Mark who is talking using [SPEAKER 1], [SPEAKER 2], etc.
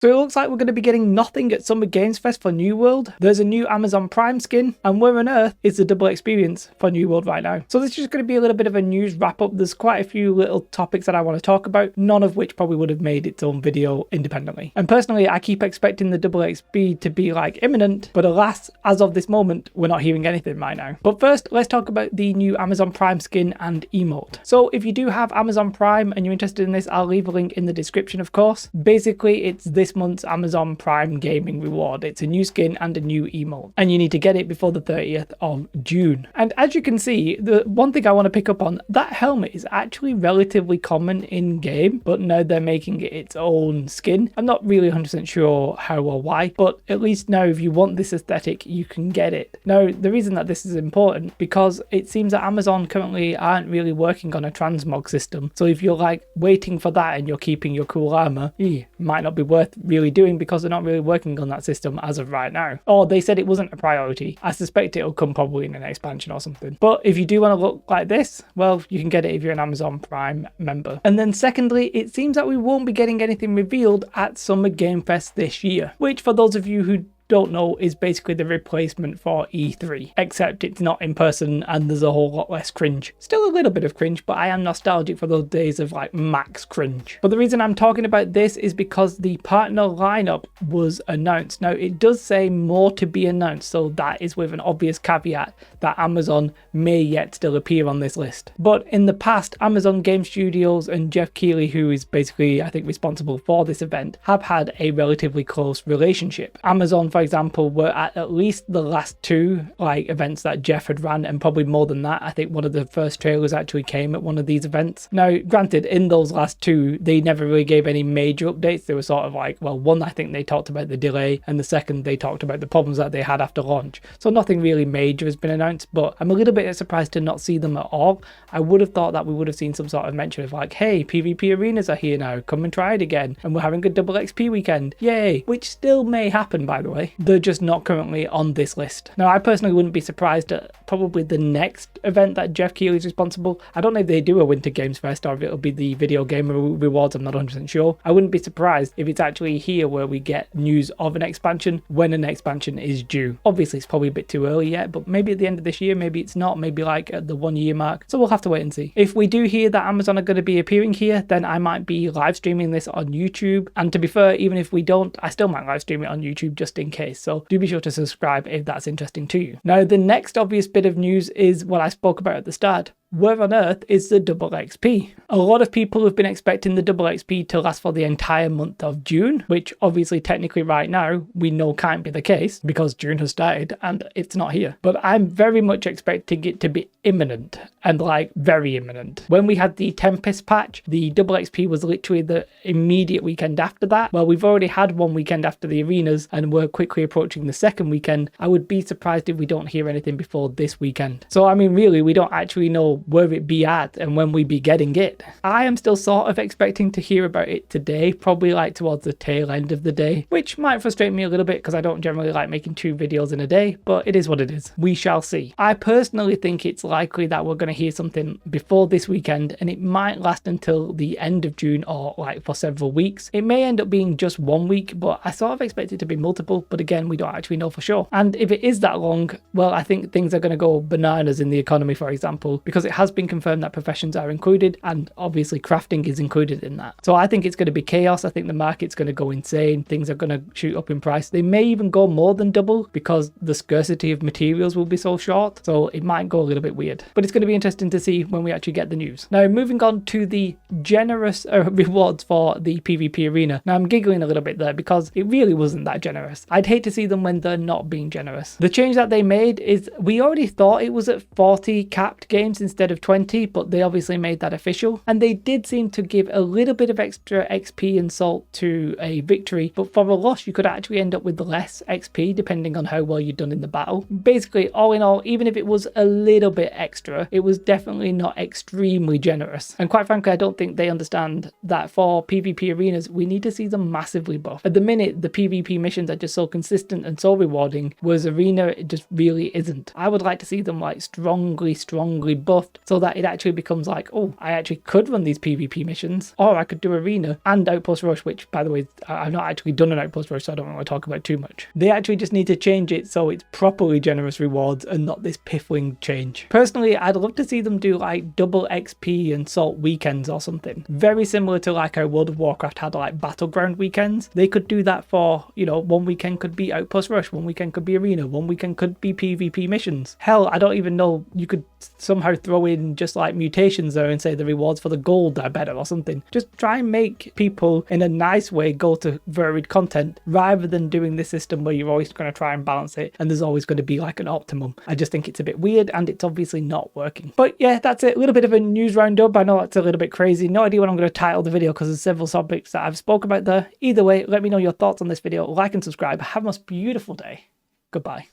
[SPEAKER 1] So it looks like we're going to be getting nothing at Summer Games Fest for New World. There's a new Amazon Prime skin, and where on earth is the double experience for New World right now? So this is just going to be a little bit of a news wrap up. There's quite a few little topics that I want to talk about, none of which probably would have made its own video independently. And personally, I keep expecting the double XP to be like imminent, but alas, as of this moment, we're not hearing anything right now. But first, let's talk about the new Amazon Prime skin and emote. So if you do have Amazon Prime and you're interested in this, I'll leave a link in the description, of course. Basically, it's this month's Amazon Prime gaming reward. It's a new skin and a new emote, and you need to get it before the 30th of June. And as you can see, the one thing I want to pick up on, that helmet is actually relatively common in game, but now they're making it its own skin. I'm not really 100% sure how or why, but at least now if you want this aesthetic, you can get it. Now, the reason that this is important, because it seems that Amazon currently aren't really working on a transmog system. So if you're like waiting for that and you're keeping your cool armor, it might not be worth really doing because they're not really working on that system as of right now. Or they said it wasn't a priority. I suspect it'll come probably in an expansion or something. But if you do want to look like this, well, you can get it if you're an Amazon Prime member. And then secondly, it seems that we won't be getting anything revealed at Summer Game Fest this year, which for those of you who don't know is basically the replacement for E3, except it's not in person and there's a whole lot less cringe. Still a little bit of cringe, but I am nostalgic for those days of like max cringe. But the reason I'm talking about this is because the partner lineup was announced. Now it does say more to be announced, so that is with an obvious caveat that Amazon may yet still appear on this list. But in the past, Amazon Game Studios and Jeff Keighley, who is basically I think responsible for this event, have had a relatively close relationship. Amazon, for example, were at least the last two like events that Jeff had ran, and probably more than that. I think one of the first trailers actually came at one of these events. Now granted, in those last two they never really gave any major updates. They were sort of like, well, one I think they talked about the delay, and the second they talked about the problems that they had after launch. So nothing really major has been announced, but I'm a little bit surprised to not see them at all. I would have thought that we would have seen some sort of mention of like, hey, PvP arenas are here now, come and try it again, and we're having a double XP weekend, yay, which still may happen, by the way. They're just not currently on this list. Now, I personally wouldn't be surprised at probably the next event that Jeff Keighley is responsible. I don't know if they do a Winter Games Fest or if it'll be the Video Game Rewards, I'm not 100% sure. I wouldn't be surprised if it's actually here where we get news of an expansion when an expansion is due. Obviously, it's probably a bit too early yet, but maybe at the end of this year, maybe it's not, maybe like at the 1 year mark. So we'll have to wait and see. If we do hear that Amazon are going to be appearing here, then I might be live streaming this on YouTube. And to be fair, even if we don't, I still might live stream it on YouTube just in case. So do be sure to subscribe if that's interesting to you. Now, the next obvious bit of news is what I spoke about at the start. Where on earth is the double XP? A lot of people have been expecting the double XP to last for the entire month of June, which obviously technically right now we know can't be the case because June has started and it's not here. But I'm very much expecting it to be imminent, and like very imminent. When we had the Tempest patch, the double XP was literally the immediate weekend after that. Well, we've already had one weekend after the arenas and we're quickly approaching the second weekend. I would be surprised if we don't hear anything before this weekend. So I mean, really, we don't actually know where it be at and when we be getting it. I am still sort of expecting to hear about it today, probably like towards the tail end of the day, which might frustrate me a little bit because I don't generally like making 2 videos in a day, but it is what it is. We shall see. I personally think it's likely that we're going to hear something before this weekend, and it might last until the end of June or like for several weeks. It may end up being just 1 week, but I sort of expect it to be multiple, but again, we don't actually know for sure. And if it is that long, well, I think things are going to go bananas in the economy, for example, because it has been confirmed that professions are included, and obviously crafting is included in that. So I think it's going to be chaos. I think the market's going to go insane. Things are going to shoot up in price. They may even go more than double because the scarcity of materials will be so short. So it might go a little bit weird, but it's going to be interesting to see when we actually get the news. Now, moving on to the generous rewards for the PvP arena. Now, I'm giggling a little bit there because it really wasn't that generous. I'd hate to see them when they're not being generous. The change that they made is we already thought it was at 40 capped games instead of 20, but they obviously made that official, and they did seem to give a little bit of extra XP and salt to a victory, but for a loss you could actually end up with less XP depending on how well you'd done in the battle. Basically, all in all, even if it was a little bit extra, it was definitely not extremely generous. And quite frankly, I don't think they understand that for PvP arenas we need to see them massively buff. At the minute, the PvP missions are just so consistent and so rewarding, whereas arena, it just really isn't. I would like to see them like strongly buff buffed so that it actually becomes like, oh, I actually could run these PvP missions, or I could do Arena and Outpost Rush, which, by the way, I've not actually done an Outpost Rush, so I don't want to talk about it too much. They actually just need to change it so it's properly generous rewards and not this piffling change. Personally, I'd love to see them do like double XP and salt weekends or something. Very similar to like how World of Warcraft had like battleground weekends. They could do that for, you know, one weekend could be Outpost Rush, one weekend could be Arena, one weekend could be PvP missions. Hell, I don't even know, you could somehow throw in just like mutations there and say the rewards for the gold are better or something. Just try and make people in a nice way go to varied content rather than doing this system where you're always going to try and balance it and there's always going to be like an optimum. I just think it's a bit weird and it's obviously not working. But yeah, that's it. A little bit of a news roundup. I know that's a little bit crazy. No idea what I'm going to title the video because there's several topics that I've spoke about there. Either way, let me know your thoughts on this video. Like and subscribe. Have a most beautiful day. Goodbye.